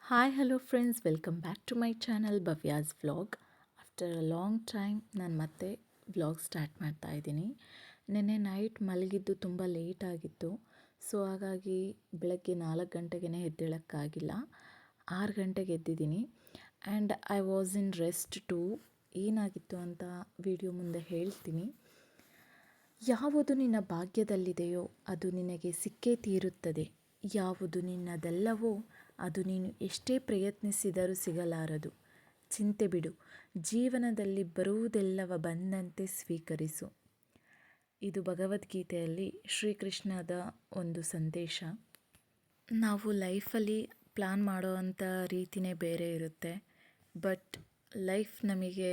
Hi hello friends, welcome back to my channel Bhavya's vlog. After a long time ನಾನು ಮತ್ತೆ vlog start ಮಾಡ್ತಾ ಇದ್ದೀನಿ. ನೆನ್ನೆ ನೈಟ್ ಮಲಗಿದ್ದು ತುಂಬ ಲೇಟ್ ಆಗಿತ್ತು. ಸೊ ಹಾಗಾಗಿ ಬೆಳಗ್ಗೆ 4 ಗಂಟೆಗೆ ಎದ್ದೇಳೋಕ್ಕಾಗಿಲ್ಲ. 6 ಗಂಟೆಗೆ ಎದ್ದಿದ್ದೀನಿ and I was in rest too. ಏನಾಗಿತ್ತು ಅಂತ ವಿಡಿಯೋ ಮುಂದೆ ಹೇಳ್ತೀನಿ. ಯಾವುದು ನಿನ್ನ ಭಾಗ್ಯದಲ್ಲಿದೆಯೋ ಅದು ನಿನಗೆ ಸಿಕ್ಕೇ ತೀರುತ್ತದೆ. ಯಾವುದು ನಿನ್ನದಲ್ಲವೋ ಅದು ನೀನು ಎಷ್ಟೇ ಪ್ರಯತ್ನಿಸಿದರೂ ಸಿಗಲಾರದು. ಚಿಂತೆ ಬಿಡು, ಜೀವನದಲ್ಲಿ ಬರುವುದೆಲ್ಲವ ಬಂದಂತೆ ಸ್ವೀಕರಿಸು. ಇದು ಭಗವದ್ಗೀತೆಯಲ್ಲಿ ಶ್ರೀಕೃಷ್ಣದ ಒಂದು ಸಂದೇಶ. ನಾವು ಲೈಫಲ್ಲಿ ಪ್ಲ್ಯಾನ್ ಮಾಡೋವಂಥ ರೀತಿಯೇ ಬೇರೆ ಇರುತ್ತೆ, ಬಟ್ ಲೈಫ್ ನಮಗೆ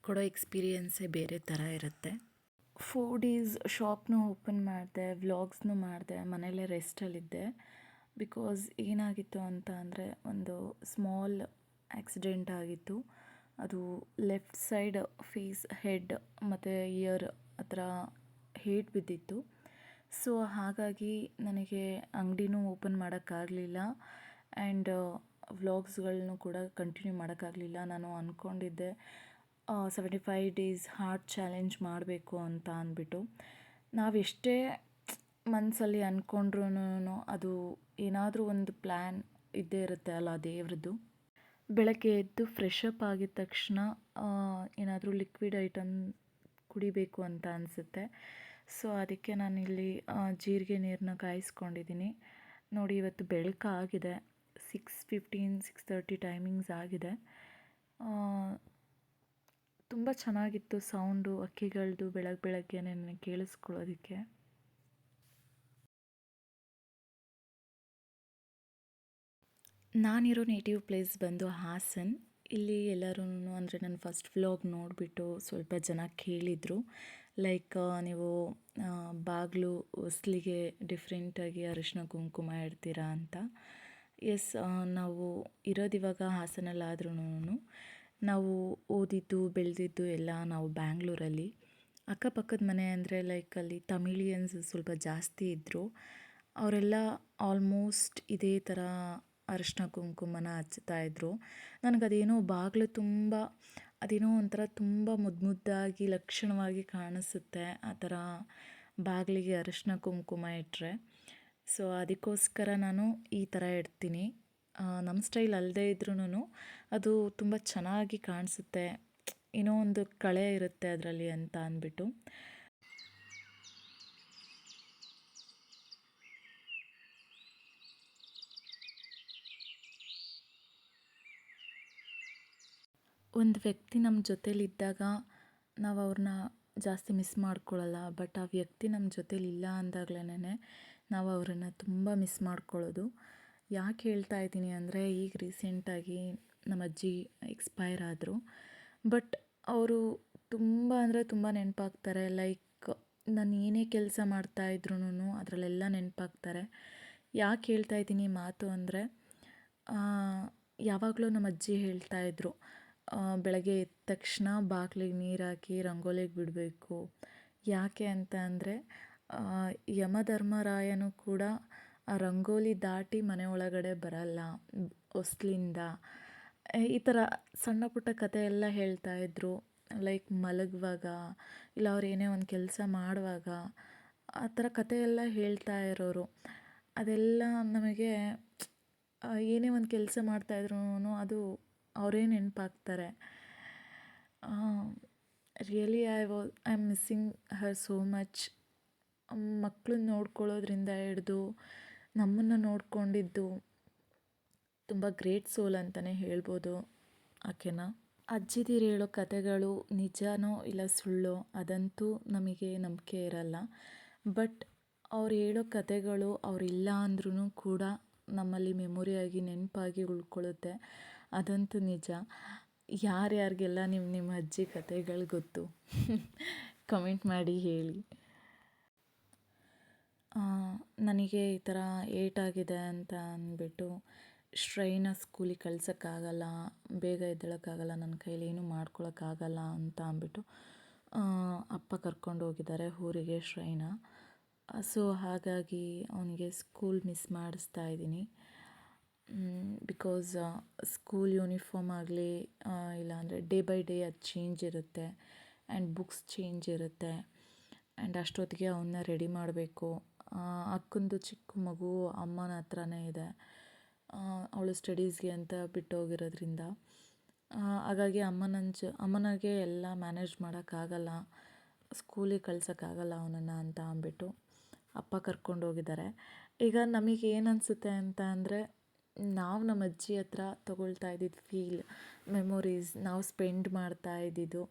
ಕೊಡೋ ಎಕ್ಸ್ಪೀರಿಯನ್ಸೇ ಬೇರೆ ಥರ ಇರುತ್ತೆ. 4 ಡೇಸ್ ಶಾಪ್ನೂ ಓಪನ್ ಮಾಡಿದೆ, ವ್ಲಾಗ್ಸ್ನೂ ಮಾಡಿದೆ, ಮನೆಯಲ್ಲೇ ರೆಸ್ಟಲ್ಲಿದ್ದೆ. ಬಿಕಾಸ್ ಏನಾಗಿತ್ತು ಅಂತ ಅಂದರೆ ಒಂದು ಸ್ಮಾಲ್ ಆಕ್ಸಿಡೆಂಟ್ ಆಗಿತ್ತು. ಅದು ಲೆಫ್ಟ್ ಸೈಡ್ ಫೇಸ್, ಹೆಡ್ ಮತ್ತು ಇಯರ್ ಹತ್ರ ಹೇಟ್ ಬಿದ್ದಿತ್ತು. ಸೊ ಹಾಗಾಗಿ ನನಗೆ ಅಂಗಡಿನೂ ಓಪನ್ ಮಾಡೋಕ್ಕಾಗಲಿಲ್ಲ ಆ್ಯಂಡ್ ವ್ಲಾಗ್ಸ್ಗಳನ್ನೂ ಕೂಡ ಕಂಟಿನ್ಯೂ ಮಾಡೋಕ್ಕಾಗಲಿಲ್ಲ. ನಾನು ಅಂದ್ಕೊಂಡಿದ್ದೆ 75 ಡೇಸ್ ಹಾರ್ಟ್ ಚಾಲೆಂಜ್ ಮಾಡಬೇಕು ಅಂತ ಅಂದ್ಬಿಟ್ಟು. ನಾವೆಷ್ಟೇ ಮನಸ್ಸಲ್ಲಿ ಅಂದ್ಕೊಂಡ್ರೂ ಅದು ಏನಾದರೂ ಒಂದು ಪ್ಲ್ಯಾನ್ ಇದ್ದೇ ಇರುತ್ತೆ ಅಲ್ಲ ದೇವ್ರದ್ದು. ಬೆಳಗ್ಗೆ ಎದ್ದು ಫ್ರೆಶ್ ಅಪ್ ಆಗಿದ ತಕ್ಷಣ ಏನಾದರೂ ಲಿಕ್ವಿಡ್ ಐಟಮ್ ಕುಡಿಬೇಕು ಅಂತ ಅನಿಸುತ್ತೆ. ಸೊ ಅದಕ್ಕೆ ನಾನಿಲ್ಲಿ ಜೀರಿಗೆ ನೀರನ್ನ ಕಾಯಿಸ್ಕೊಂಡಿದ್ದೀನಿ. ನೋಡಿ, ಇವತ್ತು ಬೆಳಕಾಗಿದೆ, 6:15 6:30 ಟೈಮಿಂಗ್ಸ್ ಆಗಿದೆ. ತುಂಬ ಚೆನ್ನಾಗಿತ್ತು ಸೌಂಡು ಹಕ್ಕಿಗಳದ್ದು ಬೆಳಗ್ಗೆನೇ ನನಗೆ ಕೇಳಿಸ್ಕೊಳ್ಳೋದಕ್ಕೆ. ನಾನಿರೋ ನೇಟಿವ್ ಪ್ಲೇಸ್ ಬಂದು ಹಾಸನ್. ಇಲ್ಲಿ ಎಲ್ಲರೂ ಅಂದರೆ ನನ್ನ ಫಸ್ಟ್ ವ್ಲಾಗ್ ನೋಡಿಬಿಟ್ಟು ಸ್ವಲ್ಪ ಜನ ಕೇಳಿದರು, ಲೈಕ್ ನೀವು ಬಾಗಿಲು ಹೊಸ್ಲಿಗೆ ಡಿಫ್ರೆಂಟಾಗಿ ಅರಿಶಿನ ಕುಂಕುಮ ಇಡ್ತೀರಾ ಅಂತ. ಎಸ್, ನಾವು ಇರೋದಿವಾಗ ಹಾಸನಲ್ಲಾದ್ರೂ ನಾವು ಓದಿದ್ದು ಬೆಳೆದಿದ್ದು ಎಲ್ಲ ನಾವು ಬ್ಯಾಂಗ್ಳೂರಲ್ಲಿ. ಅಕ್ಕಪಕ್ಕದ ಮನೆ ಅಂದರೆ ಲೈಕ್ ಅಲ್ಲಿ ತಮಿಳಿಯನ್ಸ್ ಸ್ವಲ್ಪ ಜಾಸ್ತಿ ಇದ್ದರು. ಅವರೆಲ್ಲ ಆಲ್ಮೋಸ್ಟ್ ಇದೇ ಥರ ಅರಿಶಿನ ಕುಂಕುಮನ ಹಚ್ತಾಯಿದ್ರು. ನನಗದೇನೋ ಬಾಗಿಲು ತುಂಬ ಅದೇನೋ ಒಂಥರ ತುಂಬ ಮುದ್ದಾಗಿ ಲಕ್ಷಣವಾಗಿ ಕಾಣಿಸುತ್ತೆ ಆ ಥರ ಬಾಗಿಲಿಗೆ ಅರಿಶಿನ ಕುಂಕುಮ ಇಟ್ಟರೆ. ಸೊ ಅದಕ್ಕೋಸ್ಕರ ನಾನು ಈ ಥರ ಇಡ್ತೀನಿ. ನಮ್ಮ ಸ್ಟೈಲ್ ಅಲ್ಲದೇ ಇದ್ರೂ ಅದು ತುಂಬ ಚೆನ್ನಾಗಿ ಕಾಣಿಸುತ್ತೆ, ಏನೋ ಒಂದು ಕಳೆ ಇರುತ್ತೆ ಅದರಲ್ಲಿ ಅಂತ ಅಂದ್ಬಿಟ್ಟು. ಒಂದು ವ್ಯಕ್ತಿ ನಮ್ಮ ಜೊತೇಲಿದ್ದಾಗ ನಾವು ಅವ್ರನ್ನ ಜಾಸ್ತಿ ಮಿಸ್ ಮಾಡ್ಕೊಳ್ಳಲ್ಲ, ಬಟ್ ಆ ವ್ಯಕ್ತಿ ನಮ್ಮ ಜೊತೇಲಿ ಇಲ್ಲ ಅಂದಾಗಲೇ ನಾವು ಅವರನ್ನು ತುಂಬ ಮಿಸ್ ಮಾಡ್ಕೊಳ್ಳೋದು. ಯಾಕೆ ಹೇಳ್ತಾ ಇದ್ದೀನಿ ಅಂದರೆ, ಈಗ ರೀಸೆಂಟಾಗಿ ನಮ್ಮ ಅಜ್ಜಿ ಎಕ್ಸ್ಪೈರ್ ಆದರು. ಬಟ್ ಅವರು ತುಂಬ ಅಂದರೆ ತುಂಬ ನೆನಪಾಗ್ತಾರೆ. ಲೈಕ್ ನಾನು ಏನೇ ಕೆಲಸ ಮಾಡ್ತಾಯಿದ್ರೂ ಅದರಲ್ಲೆಲ್ಲ ನೆನಪಾಗ್ತಾರೆ. ಯಾಕೆ ಹೇಳ್ತಾ ಇದ್ದೀನಿ ಮಾತು ಅಂದರೆ, ಯಾವಾಗಲೂ ನಮ್ಮ ಅಜ್ಜಿ ಹೇಳ್ತಾಯಿದ್ರು, ಬೆಳಗ್ಗೆ ಎದ್ದ ತಕ್ಷಣ ಬಾಗಿಲಿಗೆ ನೀರು ಹಾಕಿ ರಂಗೋಲಿಗೆ ಬಿಡಬೇಕು. ಯಾಕೆ ಅಂತ ಅಂದರೆ, ಯಮಧರ್ಮರಾಯನು ಕೂಡ ಆ ರಂಗೋಲಿ ದಾಟಿ ಮನೆ ಒಳಗಡೆ ಬರಲ್ಲ ಹೊಸ್ಲಿಂದ. ಈ ಥರ ಸಣ್ಣ ಪುಟ್ಟ ಕಥೆ ಎಲ್ಲ ಹೇಳ್ತಾಯಿದ್ರು. ಲೈಕ್ ಮಲಗುವಾಗ ಇಲ್ಲ ಅವ್ರು ಏನೇ ಒಂದು ಕೆಲಸ ಮಾಡುವಾಗ ಆ ಥರ ಕಥೆ ಎಲ್ಲ ಹೇಳ್ತಾ ಇರೋರು. ಅದೆಲ್ಲ ನಮಗೆ ಏನೇ ಒಂದು ಕೆಲಸ ಮಾಡ್ತಾಯಿದ್ರು ಅದು ಅವರೇ ನೆನಪಾಗ್ತಾರೆ. Really I am missing her so much. ಮಕ್ಕಳನ್ನ ನೋಡ್ಕೊಳ್ಳೋದ್ರಿಂದ ಹಿಡ್ದು ನಮ್ಮನ್ನು ನೋಡ್ಕೊಂಡಿದ್ದು ತುಂಬ ಗ್ರೇಟ್ ಸೋಲ್ ಅಂತಲೇ ಹೇಳ್ಬೋದು ಆಕೆನ. ಅಜ್ಜಿದಿರು ಹೇಳೋ ಕಥೆಗಳು ನಿಜನೋ ಇಲ್ಲ ಸುಳ್ಳೋ ಅದಂತೂ ನಮಗೆ ನಂಬಿಕೆ ಇರಲ್ಲ. ಬಟ್ ಅವ್ರು ಹೇಳೋ ಕಥೆಗಳು ಅವರಿಲ್ಲ ಅಂದ್ರೂ ಕೂಡ ನಮ್ಮಲ್ಲಿ ಮೆಮೊರಿಯಾಗಿ ನೆನಪಾಗಿ ಉಳ್ಕೊಳ್ಳುತ್ತೆ, ಅದಂತೂ ನಿಜ. ಯಾರ್ಯಾರಿಗೆಲ್ಲ ನಿಮ್ಮ ಅಜ್ಜಿ ಕಥೆಗಳು ಗೊತ್ತು ಕಮೆಂಟ್ ಮಾಡಿ ಹೇಳಿ. ನನಗೆ ಈ ಥರ ಏಟಾಗಿದೆ ಅಂತ ಅಂದ್ಬಿಟ್ಟು ಶ್ರೈನ ಸ್ಕೂಲಿಗೆ ಕಳ್ಸೋಕ್ಕಾಗಲ್ಲ, ಬೇಗ ಎದ್ದೇಳೋಕ್ಕಾಗಲ್ಲ, ನನ್ನ ಕೈಲಿ ಏನೂ ಮಾಡ್ಕೊಳಕ್ಕಾಗಲ್ಲ ಅಂತ ಅಂದ್ಬಿಟ್ಟು ಅಪ್ಪ ಕರ್ಕೊಂಡು ಹೋಗಿದ್ದಾರೆ ಊರಿಗೆ ಶ್ರೈನ. ಸೊ ಹಾಗಾಗಿ ಅವನಿಗೆ ಸ್ಕೂಲ್ ಮಿಸ್ ಮಾಡಿಸ್ತಾ ಇದ್ದೀನಿ. ಬಿಕಾಸ್ ಸ್ಕೂಲ್ ಯೂನಿಫಾರ್ಮ್ ಆಗಲಿ ಇಲ್ಲಾಂದರೆ ಡೇ ಬೈ ಡೇ ಅದು ಚೇಂಜ್ ಇರುತ್ತೆ ಆ್ಯಂಡ್ ಬುಕ್ಸ್ ಚೇಂಜ್ ಇರುತ್ತೆ ಆ್ಯಂಡ್ ಅಷ್ಟೊತ್ತಿಗೆ ಅವನ್ನ ರೆಡಿ ಮಾಡಬೇಕು. ಅಕ್ಕಂದು ಚಿಕ್ಕ ಮಗು ಅಮ್ಮನ ಹತ್ರನೇ ಇದೆ. ಅವಳು ಸ್ಟಡೀಸ್ಗೆ ಅಂತ ಬಿಟ್ಟೋಗಿರೋದ್ರಿಂದ ಹಾಗಾಗಿ ಅಮ್ಮನಿಗೆ ಎಲ್ಲ ಮ್ಯಾನೇಜ್ ಮಾಡೋಕ್ಕಾಗಲ್ಲ, ಸ್ಕೂಲಿಗೆ ಕಳ್ಸೋಕ್ಕಾಗಲ್ಲ ಅವನನ್ನು ಅಂತ ಅಂದ್ಬಿಟ್ಟು ಅಪ್ಪ ಕರ್ಕೊಂಡು ಹೋಗಿದ್ದಾರೆ. ಈಗ ನಮಗೆ ಏನು ಅನಿಸುತ್ತೆ ಅಂತ ಅಂದರೆ, ನಾವು ನಮ್ಮ ಅಜ್ಜಿ ಹತ್ರ ತೊಗೊಳ್ತಾ ಇದ್ದಿದ್ದು ಫೀಲ್, ಮೆಮೊರೀಸ್, ನಾವು ಸ್ಪೆಂಡ್ ಮಾಡ್ತಾ ಇದ್ದಿದ್ದು,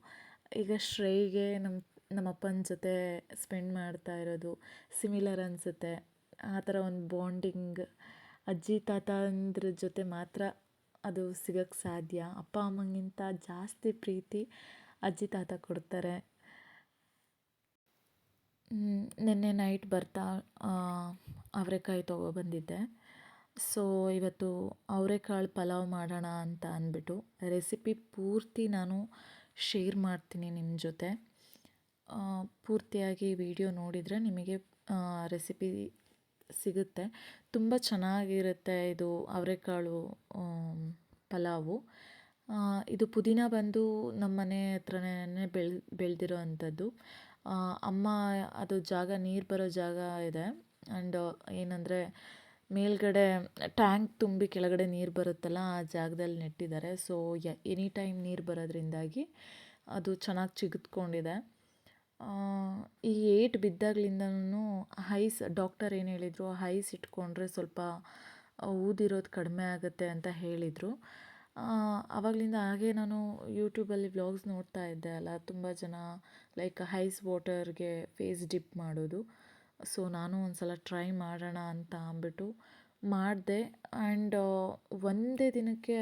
ಈಗ ಶ್ರೇಯ್ಗೆ ನಮ್ಮ ಅಪ್ಪನ ಜೊತೆ ಸ್ಪೆಂಡ್ ಮಾಡ್ತಾ ಇರೋದು ಸಿಮಿಲರ್ ಅನಿಸುತ್ತೆ. ಆ ಥರ ಒಂದು ಬಾಂಡಿಂಗ್ ಅಜ್ಜಿ ತಾತಂದ್ರ ಜೊತೆ ಮಾತ್ರ ಅದು ಸಿಗೋಕ್ಕೆ ಸಾಧ್ಯ. ಅಪ್ಪ ಅಮ್ಮಂಗಿಂತ ಜಾಸ್ತಿ ಪ್ರೀತಿ ಅಜ್ಜಿ ತಾತ ಕೊಡ್ತಾರೆ. ನಿನ್ನೆ ನೈಟ್ ಬರ್ತಾ ಅವರೆಕಾಯಿ ತೊಗೊಬಂದಿದ್ದೆ. ಸೊ ಇವತ್ತು ಅವರೆಕಾಳು ಪಲಾವ್ ಮಾಡೋಣ ಅಂತ ಅಂದ್ಬಿಟ್ಟು ರೆಸಿಪಿ ಪೂರ್ತಿ ನಾನು ಶೇರ್ ಮಾಡ್ತೀನಿ ನಿಮ್ಮ ಜೊತೆ. ಪೂರ್ತಿಯಾಗಿ ವಿಡಿಯೋ ನೋಡಿದರೆ ನಿಮಗೆ ರೆಸಿಪಿ ಸಿಗುತ್ತೆ. ತುಂಬ ಚೆನ್ನಾಗಿರುತ್ತೆ ಇದು ಅವರೆಕಾಳು ಪಲಾವು. ಇದು ಪುದೀನ ಬಂದು ನಮ್ಮ ಮನೆ ಹತ್ರನೇ ಬೆಳೆದಿರೋ ಅಂಥದ್ದು. ಅಮ್ಮ ಅದು ಜಾಗ ನೀರು ಬರೋ ಜಾಗ ಇದೆ. ಆ್ಯಂಡ್ ಏನಂದರೆ ಮೇಲ್ಗಡೆ ಟ್ಯಾಂಕ್ ತುಂಬಿ ಕೆಳಗಡೆ ನೀರು ಬರುತ್ತಲ್ಲ, ಆ ಜಾಗದಲ್ಲಿ ನೆಟ್ಟಿದ್ದಾರೆ. ಸೊ ಎನಿ ಟೈಮ್ ನೀರು ಬರೋದ್ರಿಂದಾಗಿ ಅದು ಚೆನ್ನಾಗಿ ಚಿಗಿತ್ಕೊಂಡಿದೆ. ಈ ಏಟು ಬಿದ್ದಾಗ್ಲಿಂದನೂ ಡಾಕ್ಟರ್ ಏನು ಹೇಳಿದರು, ಹೈಸ್ ಇಟ್ಕೊಂಡ್ರೆ ಸ್ವಲ್ಪ ಊದಿರೋದು ಕಡಿಮೆ ಆಗುತ್ತೆ ಅಂತ ಹೇಳಿದರು. ಆವಾಗಲಿಂದ ಹಾಗೆ ನಾನು ಯೂಟ್ಯೂಬಲ್ಲಿ ವ್ಲಾಗ್ಸ್ ನೋಡ್ತಾ ಇದ್ದೆ ಅಲ್ಲ, ತುಂಬ ಜನ ಲೈಕ್ ಐಸ್ ವಾಟರ್ಗೆ ಫೇಸ್ ಡಿಪ್ ಮಾಡೋದು. ಸೊ ನಾನು ಒಂದು ಸಲ ಟ್ರೈ ಮಾಡೋಣ ಅಂತ ಅಂದ್ಬಿಟ್ಟು ಮಾಡಿದೆ. ಆ್ಯಂಡ್ ಒಂದೇ ದಿನಕ್ಕೆ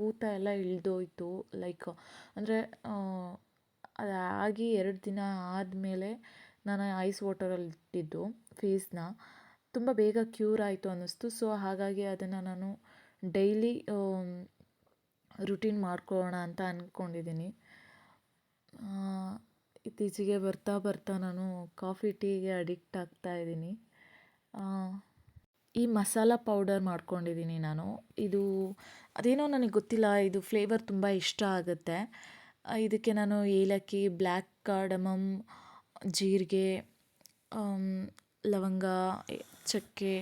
ಊತ ಎಲ್ಲ ಇಳಿದೋಯ್ತು. ಲೈಕ್ ಅಂದರೆ ಅದಾಗಿ 2 ದಿನ ಆದಮೇಲೆ ನಾನು ಐಸ್ ವಾಟರಲ್ಲಿ ಇಟ್ಟಿದ್ದು ಫೇಸ್ನ, ತುಂಬ ಬೇಗ ಕ್ಯೂರ್ ಆಯಿತು ಅನ್ನಿಸ್ತು. ಸೊ ಹಾಗಾಗಿ ಅದನ್ನು ನಾನು ಡೈಲಿ ರುಟೀನ್ ಮಾಡ್ಕೊಳ್ಳೋಣ ಅಂತ ಅಂದ್ಕೊಂಡಿದ್ದೀನಿ. ಇತ್ತೀಚೆಗೆ ಬರ್ತಾ ಬರ್ತಾ ನಾನು ಕಾಫಿ ಟೀಗೆ ಅಡಿಕ್ಟ್ ಆಗ್ತಾ ಇದ್ದೀನಿ. ಈ ಮಸಾಲ ಪೌಡರ್ ಮಾಡ್ಕೊಂಡಿದ್ದೀನಿ ನಾನು. ಇದು ಅದೇನೋ ನನಗೆ ಗೊತ್ತಿಲ್ಲ, ಇದು ಫ್ಲೇವರ್ ತುಂಬ ಇಷ್ಟ ಆಗುತ್ತೆ. ಇದಕ್ಕೆ ನಾನು ಏಲಕ್ಕಿ, ಬ್ಲ್ಯಾಕ್ ಕಾರ್ಡಮಮ್, ಜೀರಿಗೆ, ಲವಂಗ, ಚಕ್ಕೆ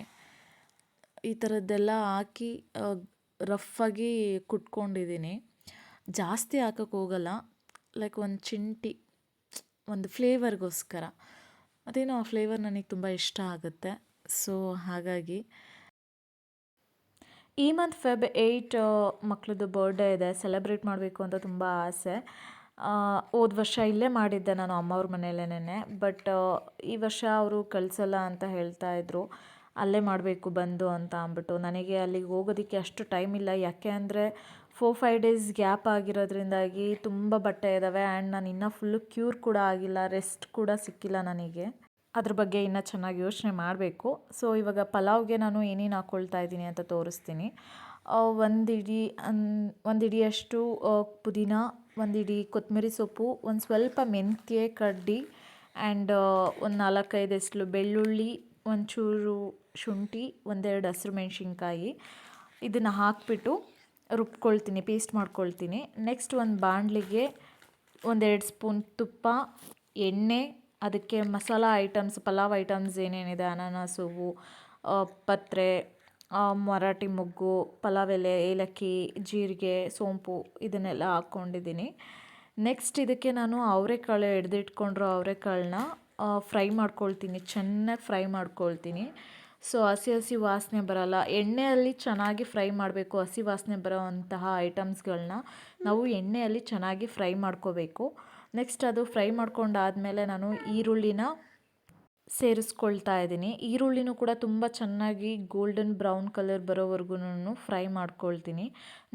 ಈ ಥರದ್ದೆಲ್ಲ ಹಾಕಿ ರಫಾಗಿ ಕುಟ್ಕೊಂಡಿದ್ದೀನಿ. ಜಾಸ್ತಿ ಹಾಕೋಕ್ಕೆ ಹೋಗಲ್ಲ, ಲೈಕ್ ಒಂದು ಚಿಂಟಿ, ಒಂದು ಫ್ಲೇವರ್ಗೋಸ್ಕರ. ಅದೇನೋ ಆ ಫ್ಲೇವರ್ ನನಗೆ ತುಂಬ ಇಷ್ಟ ಆಗುತ್ತೆ. ಸೊ ಹಾಗಾಗಿ ಈ ಮಂತ್ ಫೆಬ್ 8 ಮಕ್ಕಳದ್ದು ಬರ್ಡೇ ಇದೆ, ಸೆಲೆಬ್ರೇಟ್ ಮಾಡಬೇಕು ಅಂತ ತುಂಬ ಆಸೆ. ಹೋದ ವರ್ಷ ಇಲ್ಲೇ ಮಾಡಿದ್ದೆ ನಾನು ಅಮ್ಮವ್ರ ಮನೆಯಲ್ಲೇನೆ. ಬಟ್ ಈ ವರ್ಷ ಅವರು ಕಳಿಸಲ್ಲ ಅಂತ ಹೇಳ್ತಾ ಇದ್ರು, ಅಲ್ಲೇ ಮಾಡಬೇಕು ಬಂದು ಅಂತ ಅಂದ್ಬಿಟ್ಟು. ನನಗೆ ಅಲ್ಲಿಗೆ ಹೋಗೋದಕ್ಕೆ ಅಷ್ಟು ಟೈಮ್ ಇಲ್ಲ. ಯಾಕೆ ಅಂದರೆ 4-5 ಡೇಸ್ ಗ್ಯಾಪ್ ಆಗಿರೋದ್ರಿಂದಾಗಿ ತುಂಬ ಬಟ್ಟೆ ಇದ್ದಾವೆ. ಆ್ಯಂಡ್ ನಾನು ಇನ್ನೂ ಫುಲ್ಲು ಕ್ಯೂರ್ ಕೂಡ ಆಗಿಲ್ಲ, ರೆಸ್ಟ್ ಕೂಡ ಸಿಕ್ಕಿಲ್ಲ ನನಗೆ. ಅದ್ರ ಬಗ್ಗೆ ಇನ್ನೂ ಚೆನ್ನಾಗಿ ಯೋಚನೆ ಮಾಡಬೇಕು. ಸೊ ಇವಾಗ ಪಲಾವ್ಗೆ ನಾನು ಏನೇನು ಹಾಕ್ಕೊಳ್ತಾ ಇದ್ದೀನಿ ಅಂತ ತೋರಿಸ್ತೀನಿ. ಒಂದು ಹಿಡಿಯಷ್ಟು ಪುದೀನ, ಒಂದು ಹಿಡಿ ಕೊತ್ತಂಬರಿ ಸೊಪ್ಪು, ಒಂದು ಸ್ವಲ್ಪ ಮೆಂತ್ಯ ಕಡ್ಡಿ, ಆ್ಯಂಡ್ ಒಂದು 4-5 ಎಸ್ಲು ಬೆಳ್ಳುಳ್ಳಿ, ಒಂಚೂರು ಶುಂಠಿ, 1-2 ಹಸಿರು ಮೆಣಸಿನ್ಕಾಯಿ, ಇದನ್ನು ಹಾಕಿಬಿಟ್ಟು ರುಬ್ಕೊಳ್ತೀನಿ, ಪೇಸ್ಟ್ ಮಾಡ್ಕೊಳ್ತೀನಿ. ನೆಕ್ಸ್ಟ್ ಒಂದು ಬಾಣಲಿಗೆ 1-2 ಸ್ಪೂನ್ ತುಪ್ಪ, ಎಣ್ಣೆ, ಅದಕ್ಕೆ ಮಸಾಲ ಐಟಮ್ಸ್, ಪಲಾವ್ ಐಟಮ್ಸ್ ಏನೇನಿದೆ, ಅನಾನಸು, ಪತ್ರೆ, ಮರಾಠಿ ಮೊಗ್ಗು, ಪಲಾವ್ ಎಲೆ, ಏಲಕ್ಕಿ, ಜೀರಿಗೆ, ಸೋಂಪು ಇದನ್ನೆಲ್ಲ ಹಾಕ್ಕೊಂಡಿದ್ದೀನಿ. ನೆಕ್ಸ್ಟ್ ಇದಕ್ಕೆ ನಾನು ಅವರೆಕಾಳು ಹಿಡ್ದಿಟ್ಕೊಂಡಿರೋ ಅವರೆಕಾಳನ್ನ ಫ್ರೈ ಮಾಡ್ಕೊಳ್ತೀನಿ, ಚೆನ್ನಾಗಿ ಫ್ರೈ ಮಾಡ್ಕೊಳ್ತೀನಿ. ಸೊ ಹಸಿ ವಾಸನೆ ಬರೋಲ್ಲ, ಎಣ್ಣೆಯಲ್ಲಿ ಚೆನ್ನಾಗಿ ಫ್ರೈ ಮಾಡಬೇಕು. ಹಸಿ ವಾಸನೆ ಬರೋವಂತಹ ಐಟಮ್ಸ್ಗಳನ್ನ ನಾವು ಎಣ್ಣೆಯಲ್ಲಿ ಚೆನ್ನಾಗಿ ಫ್ರೈ ಮಾಡ್ಕೋಬೇಕು. ನೆಕ್ಸ್ಟ್ ಅದು ಫ್ರೈ ಮಾಡ್ಕೊಂಡಾದಮೇಲೆ ನಾನು ಈರುಳ್ಳಿನ ಸೇರಿಸ್ಕೊಳ್ತಾ ಇದ್ದೀನಿ. ಈರುಳ್ಳಿನೂ ಕೂಡ ತುಂಬ ಚೆನ್ನಾಗಿ ಗೋಲ್ಡನ್ ಬ್ರೌನ್ ಕಲರ್ ಬರೋವರೆಗೂ ಫ್ರೈ ಮಾಡ್ಕೊಳ್ತೀನಿ.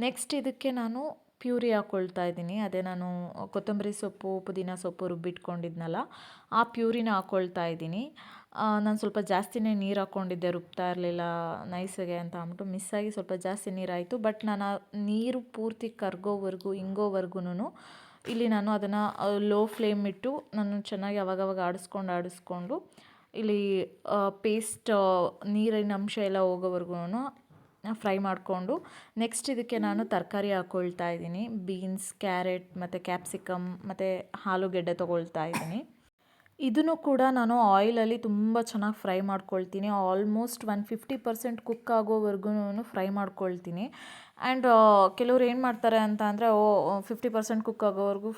ನೆಕ್ಸ್ಟ್ ಇದಕ್ಕೆ ನಾನು ಪ್ಯೂರಿ ಹಾಕ್ಕೊಳ್ತಾ ಇದ್ದೀನಿ. ಅದೇ ನಾನು ಕೊತ್ತಂಬರಿ ಸೊಪ್ಪು, ಪುದೀನ ಸೊಪ್ಪು ರುಬ್ಬಿಟ್ಕೊಂಡಿದ್ನಲ್ಲ, ಆ ಪ್ಯೂರಿನ ಹಾಕ್ಕೊಳ್ತಾ ಇದ್ದೀನಿ. ನಾನು ಸ್ವಲ್ಪ ಜಾಸ್ತಿನೇ ನೀರು ಹಾಕ್ಕೊಂಡಿದ್ದೆ, ರುಬ್ತಾ ಇರಲಿಲ್ಲ ನೈಸಾಗೆ ಅಂತ ಅಂದ್ಬಿಟ್ಟು ಮಿಸ್ಸಾಗಿ ಸ್ವಲ್ಪ ಜಾಸ್ತಿ ನೀರಾಯಿತು. ಬಟ್ ನಾನು ಆ ನೀರು ಪೂರ್ತಿ ಕರಗೋವರೆಗೂ, ಇಂಗೋವರೆಗೂ ಇಲ್ಲಿ ನಾನು ಅದನ್ನು ಲೋ ಫ್ಲೇಮ್ ಇಟ್ಟು ನಾನು ಚೆನ್ನಾಗಿ ಅವಾಗವಾಗ ಆಡಿಸ್ಕೊಂಡು ಇಲ್ಲಿ ಪೇಸ್ಟ್ ನೀರಿನ ಅಂಶ ಎಲ್ಲ ಹೋಗೋವರೆಗೂ ಫ್ರೈ ಮಾಡಿಕೊಂಡು ನೆಕ್ಸ್ಟ್ ಇದಕ್ಕೆ ನಾನು ತರಕಾರಿ ಹಾಕ್ಕೊಳ್ತಾ ಇದ್ದೀನಿ. ಬೀನ್ಸ್, ಕ್ಯಾರೆಟ್ ಮತ್ತು ಕ್ಯಾಪ್ಸಿಕಮ್ ಮತ್ತು ಆಲೂಗೆಡ್ಡೆ ತೊಗೊಳ್ತಾ ಇದ್ದೀನಿ. ಇದನ್ನು ಕೂಡ ನಾನು ಆಯಿಲಲ್ಲಿ ತುಂಬ ಚೆನ್ನಾಗಿ ಫ್ರೈ ಮಾಡ್ಕೊಳ್ತೀನಿ. ಆಲ್ಮೋಸ್ಟ್ 150% ಕುಕ್ ಆಗೋವರೆಗೂ ಫ್ರೈ ಮಾಡ್ಕೊಳ್ತೀನಿ. ಆ್ಯಂಡ್ ಕೆಲವ್ರು ಏನು ಮಾಡ್ತಾರೆ ಅಂತ ಅಂದರೆ 50% ಕುಕ್ ಆಗೋವರೆಗೂ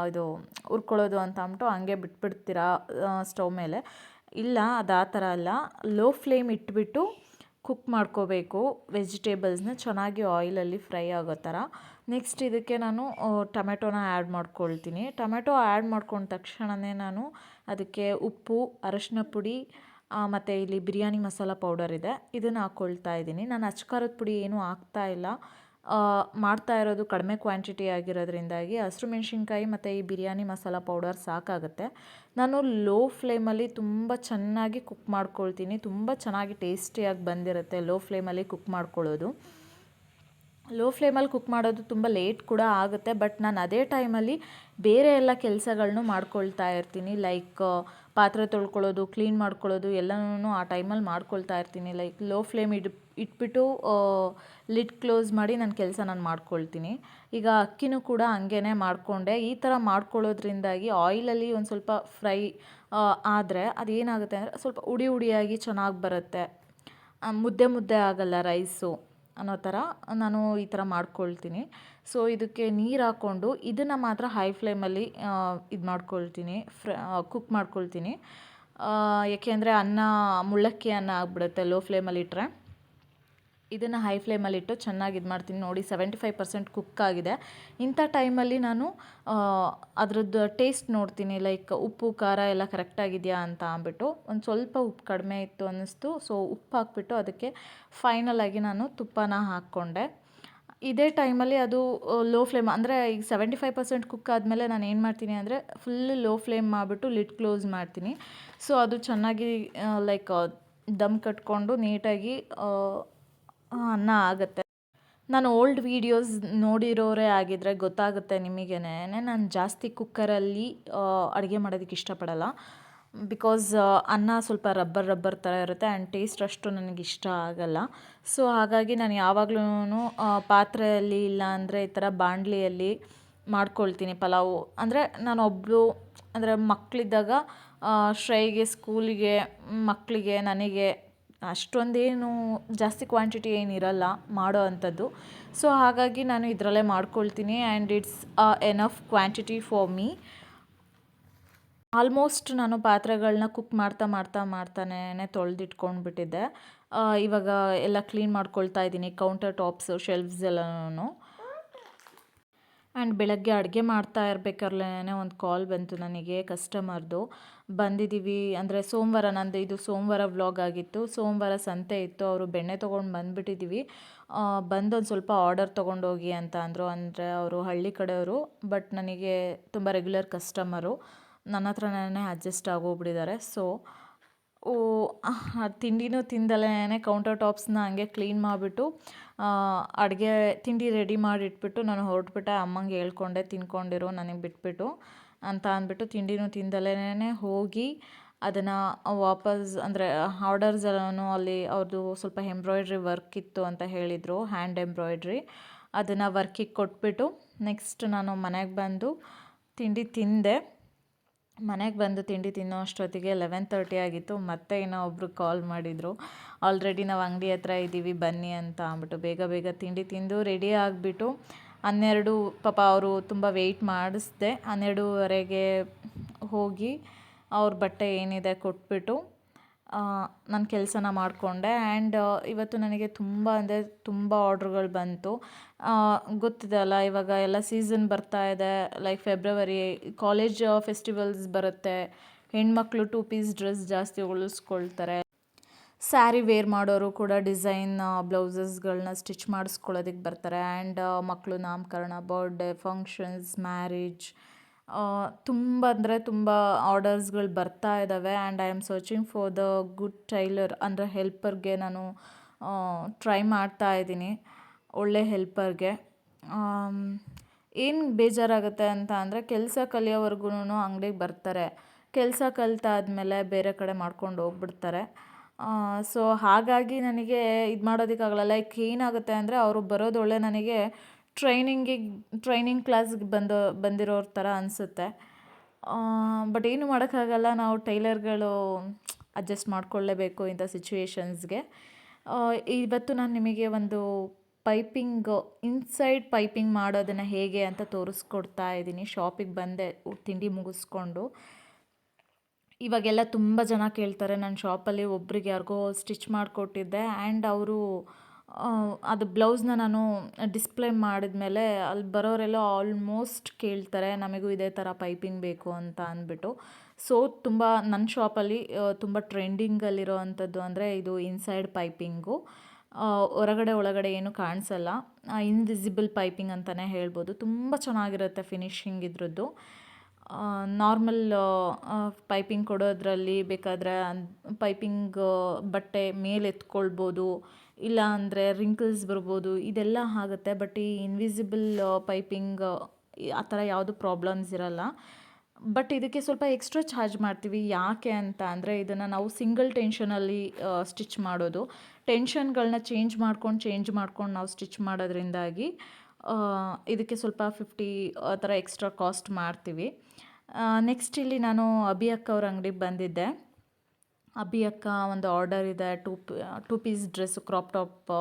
ಇದು ಹುರ್ಕೊಳ್ಳೋದು ಅಂತ ಅಂದ್ಬಿಟ್ಟು ಹಂಗೆ ಬಿಟ್ಬಿಡ್ತೀರಾ ಸ್ಟವ್ ಮೇಲೆ. ಇಲ್ಲ, ಅದು ಆ ಥರ ಅಲ್ಲ. ಲೋ ಫ್ಲೇಮ್ ಇಟ್ಬಿಟ್ಟು ಕುಕ್ ಮಾಡ್ಕೋಬೇಕು ವೆಜಿಟೇಬಲ್ಸ್ನ, ಚೆನ್ನಾಗಿ ಆಯಿಲಲ್ಲಿ ಫ್ರೈ ಆಗೋ ಥರ. ನೆಕ್ಸ್ಟ್ ಇದಕ್ಕೆ ನಾನು ಟೊಮೆಟೊನ ಆ್ಯಡ್ ಮಾಡ್ಕೊಳ್ತೀನಿ. ಟೊಮೆಟೊ ಆ್ಯಡ್ ಮಾಡ್ಕೊಂಡ ತಕ್ಷಣವೇ ನಾನು ಅದಕ್ಕೆ ಉಪ್ಪು, ಅರಶಿನ ಪುಡಿ ಮತ್ತು ಇಲ್ಲಿ ಬಿರಿಯಾನಿ ಮಸಾಲ ಪೌಡರ್ ಇದೆ, ಇದನ್ನು ಹಾಕ್ಕೊಳ್ತಾ ಇದ್ದೀನಿ. ನಾನು ಅಚ್ಕಾರದ ಪುಡಿ ಏನೂ ಹಾಕ್ತಾ ಇಲ್ಲ. ಮಾಡ್ತಾ ಇರೋದು ಕಡಿಮೆ ಕ್ವಾಂಟಿಟಿ ಆಗಿರೋದ್ರಿಂದಾಗಿ ಹಸಿರು ಮೆಣಸಿನ್ಕಾಯಿ ಮತ್ತು ಈ ಬಿರಿಯಾನಿ ಮಸಾಲ ಪೌಡರ್ ಸಾಕಾಗುತ್ತೆ. ನಾನು ಲೋ ಫ್ಲೇಮಲ್ಲಿ ತುಂಬ ಚೆನ್ನಾಗಿ ಕುಕ್ ಮಾಡ್ಕೊಳ್ತೀನಿ. ತುಂಬ ಚೆನ್ನಾಗಿ ಟೇಸ್ಟಿಯಾಗಿ ಬಂದಿರುತ್ತೆ ಲೋ ಫ್ಲೇಮಲ್ಲಿ ಕುಕ್ ಮಾಡ್ಕೊಳ್ಳೋದು. ಲೋ ಫ್ಲೇಮಲ್ಲಿ ಕುಕ್ ಮಾಡೋದು ತುಂಬ ಲೇಟ್ ಕೂಡ ಆಗುತ್ತೆ. ಬಟ್ ನಾನು ಅದೇ ಟೈಮಲ್ಲಿ ಬೇರೆ ಎಲ್ಲ ಕೆಲಸಗಳನ್ನೂ ಮಾಡ್ಕೊಳ್ತಾ ಇರ್ತೀನಿ. ಲೈಕ್ ಪಾತ್ರೆ ತೊಳ್ಕೊಳ್ಳೋದು, ಕ್ಲೀನ್ ಮಾಡ್ಕೊಳ್ಳೋದು ಎಲ್ಲನೂ ಆ ಟೈಮಲ್ಲಿ ಮಾಡ್ಕೊಳ್ತಾ ಇರ್ತೀನಿ. ಲೈಕ್ ಲೋ ಫ್ಲೇಮ್ ಇಟ್ಬಿಟ್ಟು ಲಿಡ್ ಕ್ಲೋಸ್ ಮಾಡಿ ನನ್ನ ಕೆಲಸ ನಾನು ಮಾಡ್ಕೊಳ್ತೀನಿ. ಈಗ ಅಕ್ಕಿನೂ ಕೂಡ ಹಂಗೇ ಮಾಡಿಕೊಂಡೆ. ಈ ಥರ ಮಾಡ್ಕೊಳ್ಳೋದ್ರಿಂದಾಗಿ ಆಯಿಲಲ್ಲಿ ಒಂದು ಸ್ವಲ್ಪ ಫ್ರೈ ಆದರೆ ಅದೇನಾಗುತ್ತೆ ಅಂದರೆ ಸ್ವಲ್ಪ ಉಡಿಯಾಗಿ ಚೆನ್ನಾಗಿ ಬರುತ್ತೆ, ಮುದ್ದೆ ಆಗಲ್ಲ ರೈಸು ಅನ್ನೋ ಥರ ನಾನು ಈ ಥರ ಮಾಡ್ಕೊಳ್ತೀನಿ. ಸೊ ಇದಕ್ಕೆ ನೀರು ಹಾಕ್ಕೊಂಡು ಇದನ್ನು ಮಾತ್ರ ಹೈ ಫ್ಲೇಮಲ್ಲಿ ಇದು ಮಾಡ್ಕೊಳ್ತೀನಿ, ಕುಕ್ ಮಾಡ್ಕೊಳ್ತೀನಿ. ಏಕೆಂದರೆ ಮುಳ್ಳಕ್ಕಿ ಅನ್ನ ಆಗಿಬಿಡುತ್ತೆ ಲೋ ಫ್ಲೇಮಲ್ಲಿ ಇಟ್ಟರೆ. ಇದನ್ನು ಹೈ ಫ್ಲೇಮಲ್ಲಿಟ್ಟು ಚೆನ್ನಾಗಿ ಇದು ಮಾಡ್ತೀನಿ. ನೋಡಿ 75% ಕುಕ್ ಆಗಿದೆ. ಇಂಥ ಟೈಮಲ್ಲಿ ನಾನು ಅದರದ್ದು ಟೇಸ್ಟ್ ನೋಡ್ತೀನಿ. ಲೈಕ್ ಉಪ್ಪು ಖಾರ ಎಲ್ಲ ಕರೆಕ್ಟಾಗಿದೆಯಾ ಅಂತ ಅಂದ್ಬಿಟ್ಟು. ಒಂದು ಸ್ವಲ್ಪ ಉಪ್ಪು ಕಡಿಮೆ ಇತ್ತು ಅನ್ನಿಸ್ತು. ಸೊ ಉಪ್ಪು ಹಾಕ್ಬಿಟ್ಟು ಅದಕ್ಕೆ ಫೈನಲಾಗಿ ನಾನು ತುಪ್ಪನ ಹಾಕ್ಕೊಂಡೆ. ಇದೇ ಟೈಮಲ್ಲಿ ಅದು ಲೋ ಫ್ಲೇಮ್ ಅಂದರೆ ಈಗ 75% ಕುಕ್ ಆದಮೇಲೆ ನಾನು ಏನು ಮಾಡ್ತೀನಿ ಅಂದರೆ ಫುಲ್ ಲೋ ಫ್ಲೇಮ್ ಮಾಡಿಬಿಟ್ಟು ಲಿಡ್ ಕ್ಲೋಸ್ ಮಾಡ್ತೀನಿ. ಸೊ ಅದು ಚೆನ್ನಾಗಿ ಲೈಕ್ ದಮ್ ಕಟ್ಕೊಂಡು ನೀಟಾಗಿ ಅನ್ನ ಆಗುತ್ತೆ. ನಾನು ಓಲ್ಡ್ ವೀಡಿಯೋಸ್ ನೋಡಿರೋರೇ ಆಗಿದ್ದರೆ ಗೊತ್ತಾಗುತ್ತೆ ನಿಮಗೇನೆ. ನಾನು ಜಾಸ್ತಿ ಕುಕ್ಕರಲ್ಲಿ ಅಡುಗೆ ಮಾಡೋದಕ್ಕೆ ಇಷ್ಟಪಡಲ್ಲ. ಬಿಕಾಸ್ ಅನ್ನ ಸ್ವಲ್ಪ ರಬ್ಬರ್ ಥರ ಇರುತ್ತೆ ಆ್ಯಂಡ್ ಟೇಸ್ಟ್ ಅಷ್ಟು ನನಗೆ ಇಷ್ಟ ಆಗಲ್ಲ. ಸೊ ಹಾಗಾಗಿ ನಾನು ಯಾವಾಗ್ಲೂ ಪಾತ್ರೆಯಲ್ಲಿ ಇಲ್ಲ ಅಂದರೆ ಈ ಥರ ಬಾಣಲಿಯಲ್ಲಿ ಮಾಡ್ಕೊಳ್ತೀನಿ ಪಲಾವು. ಅಂದರೆ ನಾನೊಬ್ಬಳು ಅಂದರೆ ಮಕ್ಕಳಿದ್ದಾಗ ಶ್ರೇಯಿಗೆ, ಸ್ಕೂಲಿಗೆ, ಮಕ್ಕಳಿಗೆ, ನನಗೆ ಅಷ್ಟೊಂದೇನು ಜಾಸ್ತಿ ಕ್ವಾಂಟಿಟಿ ಏನಿರಲ್ಲ ಮಾಡೋ ಅಂಥದ್ದು. ಸೊ ಹಾಗಾಗಿ ನಾನು ಇದರಲ್ಲೇ ಮಾಡ್ಕೊಳ್ತೀನಿ and it's enough quantity for me. Almost ನಾನು ಪಾತ್ರೆಗಳನ್ನ ಕುಕ್ ಮಾಡ್ತಾನೇ ತೊಳೆದಿಟ್ಕೊಂಡ್ಬಿಟ್ಟಿದ್ದೆ. ಇವಾಗ ಎಲ್ಲ ಕ್ಲೀನ್ ಮಾಡ್ಕೊಳ್ತಾ ಇದ್ದೀನಿ, ಕೌಂಟರ್ ಟಾಪ್ಸು, ಶೆಲ್ಫ್ಸ್ ಎಲ್ಲನೂ. ಆ್ಯಂಡ್ ಬೆಳಗ್ಗೆ ಅಡುಗೆ ಮಾಡ್ತಾ ಇರಬೇಕಾದ್ರೇ ಒಂದು ಕಾಲ್ ಬಂತು ನನಗೆ ಕಸ್ಟಮರ್ದು. ಬಂದಿದ್ದೀವಿ ಅಂದರೆ ಸೋಮವಾರ, ನಂದು ಇದು ಸೋಮವಾರ ವ್ಲಾಗ್ ಆಗಿತ್ತು. ಸೋಮವಾರ ಸಂತೆ ಇತ್ತು, ಅವರು ಬೆಣ್ಣೆ ತೊಗೊಂಡು ಬಂದುಬಿಟ್ಟಿದ್ದೀವಿ. ಬಂದೊಂದು ಸ್ವಲ್ಪ ಆರ್ಡರ್ ತೊಗೊಂಡೋಗಿ ಅಂತ ಅಂದರು. ಅಂದರೆ ಅವರು ಹಳ್ಳಿ ಕಡೆಯವರು, ಬಟ್ ನನಗೆ ತುಂಬ ರೆಗ್ಯುಲರ್ ಕಸ್ಟಮರು. ನನ್ನ ಹತ್ರನೇ ಅಡ್ಜಸ್ಟ್ ಆಗೋಗ್ಬಿಟ್ಟಿದ್ದಾರೆ. ಸೊ ತಿಂಡಿನೂ ತಿಂದಲೇ ಕೌಂಟರ್ ಟಾಪ್ಸ್ನ ಹಂಗೆ ಕ್ಲೀನ್ ಮಾಡಿಬಿಟ್ಟು ಅಡುಗೆ ತಿಂಡಿ ರೆಡಿ ಮಾಡಿಟ್ಬಿಟ್ಟು ನಾನು ಹೊರಟ್ಬಿಟ್ಟೆ. ಅಮ್ಮಂಗೆ ಹೇಳ್ಕೊಂಡೆ ತಿನ್ಕೊಂಡಿರು ನನಗೆ ಬಿಟ್ಬಿಟ್ಟು ಅಂತ ಅಂದ್ಬಿಟ್ಟು ತಿಂಡಿನೂ ತಿಂದಲೇ ಹೋಗಿ ಅದನ್ನು ವಾಪಸ್ ಅಂದರೆ ಆರ್ಡರ್ಸ್ ಎಲ್ಲನೂ ಅಲ್ಲಿ ಅವ್ರದ್ದು ಸ್ವಲ್ಪ ಎಂಬ್ರಾಯ್ಡ್ರಿ ವರ್ಕ್ ಇತ್ತು ಅಂತ ಹೇಳಿದರು, ಹ್ಯಾಂಡ್ ಎಂಬ್ರಾಯ್ಡ್ರಿ. ಅದನ್ನು ವರ್ಕಿಗೆ ಕೊಟ್ಬಿಟ್ಟು ನೆಕ್ಸ್ಟ್ ನಾನು ಮನೆಗೆ ಬಂದು ತಿಂಡಿ ತಿಂದೆ. ಮನೆಗೆ ಬಂದು ತಿಂಡಿ ತಿನ್ನೋ ಅಷ್ಟೊತ್ತಿಗೆ 11:30 ಆಗಿತ್ತು. ಮತ್ತೆ ಇನ್ನೂ ಒಬ್ಬರು ಕಾಲ್ ಮಾಡಿದರು, ಆಲ್ರೆಡಿ ನಾವು ಅಂಗಡಿ ಹತ್ರ ಇದ್ದೀವಿ ಬನ್ನಿ ಅಂತ ಅಂದ್ಬಿಟ್ಟು. ಬೇಗ ತಿಂಡಿ ತಿಂದು ರೆಡಿ ಆಗಿಬಿಟ್ಟು 12 ಪಾಪ ಅವರು ತುಂಬ ವೆಯ್ಟ್ ಮಾಡಿಸ್ದೆ. 12:30ಗೆ ಹೋಗಿ ಅವ್ರ ಬಟ್ಟೆ ಏನಿದೆ ಕೊಟ್ಬಿಟ್ಟು ನನ್ನ ಕೆಲಸನ ಮಾಡಿಕೊಂಡೆ. ಆ್ಯಂಡ್ ಇವತ್ತು ನನಗೆ ತುಂಬ ಅಂದರೆ ತುಂಬ ಆರ್ಡ್ರುಗಳು ಬಂತು. ಗೊತ್ತಿದೆ ಅಲ್ಲ, ಇವಾಗ ಎಲ್ಲ ಸೀಸನ್ ಬರ್ತಾ ಇದೆ. ಲೈಕ್ ಫೆಬ್ರವರಿ ಕಾಲೇಜ್ ಫೆಸ್ಟಿವಲ್ಸ್ ಬರುತ್ತೆ. ಹೆಣ್ಮಕ್ಳು 2 ಪೀಸ್ ಡ್ರೆಸ್ ಜಾಸ್ತಿ ಉಳಿಸ್ಕೊಳ್ತಾರೆ. ಸ್ಯಾರಿ ವೇರ್ ಮಾಡೋರು ಕೂಡ ಡಿಸೈನ್ ಬ್ಲೌಸಸ್ಗಳನ್ನ ಸ್ಟಿಚ್ ಮಾಡಿಸ್ಕೊಳ್ಳೋದಕ್ಕೆ ಬರ್ತಾರೆ. ಆ್ಯಂಡ್ ಮಕ್ಕಳು ನಾಮಕರಣ, ಬರ್ಡೇ, ಫಂಕ್ಷನ್ಸ್, ಮ್ಯಾರೇಜ್ ತುಂಬ ಅಂದರೆ ತುಂಬ ಆರ್ಡರ್ಸ್ಗಳು ಬರ್ತಾ ಇದ್ದಾವೆ. And I am searching for the good tailor ಅಂದರೆ ಹೆಲ್ಪರ್ಗೆ ನಾನು ಟ್ರೈ ಮಾಡ್ತಾ ಇದ್ದೀನಿ, ಒಳ್ಳೆ ಹೆಲ್ಪರ್ಗೆ. ಏನು ಬೇಜಾರಾಗುತ್ತೆ ಅಂತ ಅಂದರೆ ಕೆಲಸ ಕಲಿಯೋವರೆಗೂ ಅಂಗಡಿಗೆ ಬರ್ತಾರೆ, ಕೆಲಸ ಕಲಿತಾದ್ಮೇಲೆ ಬೇರೆ ಕಡೆ ಮಾಡ್ಕೊಂಡು ಹೋಗ್ಬಿಡ್ತಾರೆ. ಸೊ ಹಾಗಾಗಿ ನನಗೆ ಇದು ಮಾಡೋದಕ್ಕಾಗಲ್ಲ. ಲೈಕ್ ಏನಾಗುತ್ತೆ ಅಂದರೆ ಅವರು ಬರೋದು ಒಳ್ಳೆ ನನಗೆ ಟ್ರೈನಿಂಗ್ ಕ್ಲಾಸ್ಗೆ ಬಂದಿರೋರ ಥರ ಅನಿಸುತ್ತೆ. ಬಟ್ ಏನು ಮಾಡೋಕ್ಕಾಗಲ್ಲ, ನಾವು ಟೈಲರ್ಗಳು ಅಡ್ಜಸ್ಟ್ ಮಾಡ್ಕೊಳ್ಳೇಬೇಕು ಇಂಥ ಸಿಚುವೇಶನ್ಸ್ಗೆ. ಇವತ್ತು ನಾನು ನಿಮಗೆ ಒಂದು ಇನ್ಸೈಡ್ ಪೈಪಿಂಗ್ ಮಾಡೋದನ್ನು ಹೇಗೆ ಅಂತ ತೋರಿಸ್ಕೊಡ್ತಾ ಇದ್ದೀನಿ. ಶಾಪಿಗೆ ಬಂದೆ ತಿಂಡಿ ಮುಗಿಸ್ಕೊಂಡು. ಇವಾಗೆಲ್ಲ ತುಂಬ ಜನ ಕೇಳ್ತಾರೆ. ನನ್ನ ಶಾಪಲ್ಲಿ ಒಬ್ರಿಗೆ ಯಾರಿಗೋ ಸ್ಟಿಚ್ ಮಾಡಿಕೊಟ್ಟಿದ್ದೆ ಆ್ಯಂಡ್ ಅವರು ಅದು ಬ್ಲೌಸ್ನ ನಾನು ಡಿಸ್ಪ್ಲೇ ಮಾಡಿದ್ಮೇಲೆ ಅಲ್ಲಿ ಬರೋರೆಲ್ಲ ಆಲ್ಮೋಸ್ಟ್ ಕೇಳ್ತಾರೆ, ನಮಗೂ ಇದೇ ಥರ ಪೈಪಿಂಗ್ ಬೇಕು ಅಂತ ಅಂದ್ಬಿಟ್ಟು. ಸೊ ತುಂಬ ನನ್ನ ಶಾಪಲ್ಲಿ ತುಂಬ ಟ್ರೆಂಡಿಂಗಲ್ಲಿರೋ ಅಂಥದ್ದು ಅಂದರೆ ಇದು ಇನ್ಸೈಡ್ ಪೈಪಿಂಗು. ಒಳಗಡೆ ಏನು ಕಾಣಿಸಲ್ಲ, ಇನ್ವಿಸಿಬಲ್ ಪೈಪಿಂಗ್ ಅಂತಲೇ ಹೇಳ್ಬೋದು. ತುಂಬ ಚೆನ್ನಾಗಿರುತ್ತೆ ಫಿನಿಶಿಂಗ್ ಇದ್ರದ್ದು. ನಾರ್ಮಲ್ ಪೈಪಿಂಗ್ ಕೊಡೋದ್ರಲ್ಲಿ ಬೇಕಾದರೆ ಪೈಪಿಂಗ್ ಬಟ್ಟೆ ಮೇಲೆ ಎತ್ಕೊಳ್ಬೋದು, ಇಲ್ಲ ಅಂದರೆ ರಿಂಕಲ್ಸ್ ಬರ್ಬೋದು, ಇದೆಲ್ಲ ಆಗುತ್ತೆ. ಬಟ್ ಈ ಇನ್ವಿಸಿಬಲ್ ಪೈಪಿಂಗ್ ಆ ಥರ ಯಾವುದು ಪ್ರಾಬ್ಲಮ್ಸ್ ಇರಲ್ಲ. ಬಟ್ ಇದಕ್ಕೆ ಸ್ವಲ್ಪ ಎಕ್ಸ್ಟ್ರಾ ಚಾರ್ಜ್ ಮಾಡ್ತೀವಿ. ಯಾಕೆ ಅಂತ ಅಂದರೆ ಇದನ್ನು ನಾವು ಸಿಂಗಲ್ ಟೆನ್ಷನಲ್ಲಿ ಸ್ಟಿಚ್ ಮಾಡೋದು. ಟೆನ್ಷನ್ಗಳನ್ನ ಚೇಂಜ್ ಮಾಡ್ಕೊಂಡು ನಾವು ಸ್ಟಿಚ್ ಮಾಡೋದ್ರಿಂದಾಗಿ ಇದಕ್ಕೆ ಸ್ವಲ್ಪ 50 ಆ ಥರ ಎಕ್ಸ್ಟ್ರಾ ಕಾಸ್ಟ್ ಮಾಡ್ತೀವಿ. ನೆಕ್ಸ್ಟ್ ಇಲ್ಲಿ ನಾನು ಅಭಿ ಅಕ್ಕ ಅವ್ರ ಅಂಗಡಿಗೆ ಬಂದಿದ್ದೆ. ಅಭಿ ಅಕ್ಕ ಒಂದು ಆರ್ಡರ್ ಇದೆ, two piece dress, crop top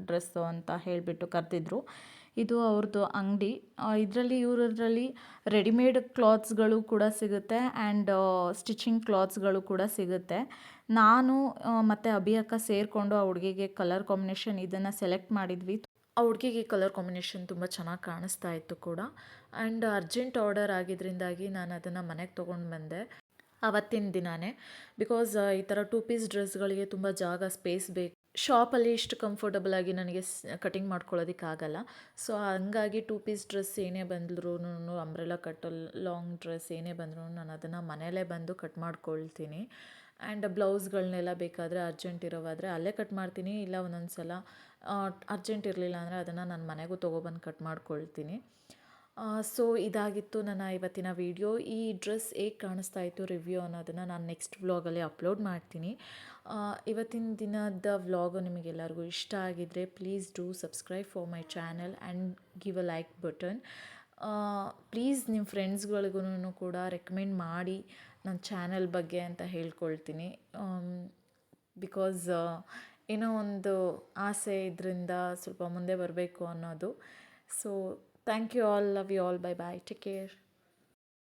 dress ಅಂತ ಹೇಳಿಬಿಟ್ಟು ಕರೆದಿದ್ರು. ಇದು ಅವ್ರದ್ದು ಅಂಗಡಿ. ಇವರಲ್ಲಿ ರೆಡಿಮೇಡ್ ಕ್ಲಾತ್ಸ್ಗಳು ಕೂಡ ಸಿಗುತ್ತೆ ಆ್ಯಂಡ್ ಸ್ಟಿಚಿಂಗ್ ಕ್ಲಾತ್ಸ್ಗಳು ಕೂಡ ಸಿಗುತ್ತೆ. ನಾನು ಮತ್ತು ಅಭಿ ಅಕ್ಕ ಸೇರಿಕೊಂಡು ಆ ಹುಡುಗಿಗೆ ಕಲರ್ ಕಾಂಬಿನೇಷನ್ ಇದನ್ನು ಸೆಲೆಕ್ಟ್ ಮಾಡಿದ್ವಿ. ಆ ಹುಡುಗಿಗೆ ಕಲರ್ ಕಾಂಬಿನೇಷನ್ ತುಂಬ ಚೆನ್ನಾಗಿ ಕಾಣಿಸ್ತಾ ಇತ್ತು ಕೂಡ. ಆ್ಯಂಡ್ ಅರ್ಜೆಂಟ್ ಆರ್ಡರ್ ಆಗಿದ್ದರಿಂದಾಗಿ ನಾನು ಅದನ್ನು ಮನೆಗೆ ತೊಗೊಂಡು ಬಂದೆ ಆವತ್ತಿನ ದಿನಾನೇ. ಬಿಕಾಸ್ ಈ ಥರ ಟೂ ಪೀಸ್ ಡ್ರೆಸ್ಗಳಿಗೆ ತುಂಬ ಜಾಗ, ಸ್ಪೇಸ್ ಬೇಕು. ಶಾಪಲ್ಲಿ ಇಷ್ಟು ಕಂಫರ್ಟಬಲಾಗಿ ನನಗೆ ಕಟಿಂಗ್ ಮಾಡ್ಕೊಳ್ಳೋದಕ್ಕಾಗಲ್ಲ. ಸೊ ಹಂಗಾಗಿ ಟೂ ಪೀಸ್ ಡ್ರೆಸ್ ಏನೇ ಬಂದ್ರೂ, ಅಂಬ್ರೆಲಾ ಕಟ್ ಲಾಂಗ್ ಡ್ರೆಸ್ ಏನೇ ಬಂದರೂ ನಾನು ಅದನ್ನು ಮನೆಯಲ್ಲೇ ಬಂದು ಕಟ್ ಮಾಡ್ಕೊಳ್ತೀನಿ. ಆ್ಯಂಡ್ ಬ್ಲೌಸ್ಗಳನ್ನೆಲ್ಲ ಬೇಕಾದರೆ ಅರ್ಜೆಂಟ್ ಇರೋವಾದರೆ ಅಲ್ಲೇ ಕಟ್ ಮಾಡ್ತೀನಿ. ಇಲ್ಲ ಒಂದೊಂದು ಸಲ ಅರ್ಜೆಂಟ್ ಇರಲಿಲ್ಲ ಅಂದರೆ ಅದನ್ನು ನಾನು ಮನೆಗೂ ತೊಗೊಬಂದು ಕಟ್ ಮಾಡ್ಕೊಳ್ತೀನಿ. ಸೊ ಇದಾಗಿತ್ತು ನನ್ನ ಇವತ್ತಿನ ವಿಡಿಯೋ. ಈ ಡ್ರೆಸ್ ಹೇಗೆ ಕಾಣಿಸ್ತಾ ಇತ್ತು ರಿವ್ಯೂ ಅನ್ನೋದನ್ನು ನಾನು ನೆಕ್ಸ್ಟ್ ವ್ಲಾಗಲ್ಲಿ ಅಪ್ಲೋಡ್ ಮಾಡ್ತೀನಿ. ಇವತ್ತಿನ ದಿನದ ವ್ಲಾಗು ನಿಮಗೆಲ್ಲರಿಗೂ ಇಷ್ಟ ಆಗಿದ್ದರೆ please do subscribe for my channel and give a like button. Please ನಿಮ್ಮ ಫ್ರೆಂಡ್ಸ್ಗಳಿಗೂ ಕೂಡ ರೆಕಮೆಂಡ್ ಮಾಡಿ ನನ್ನ ಚಾನಲ್ ಬಗ್ಗೆ ಅಂತ ಹೇಳ್ಕೊಳ್ತೀನಿ. ಬಿಕಾಸ್ ಏನೋ ಒಂದು ಆಸೆ, ಇದರಿಂದ ಸ್ವಲ್ಪ ಮುಂದೆ ಬರಬೇಕು ಅನ್ನೋದು. So thank you all, love you all, bye bye, take care.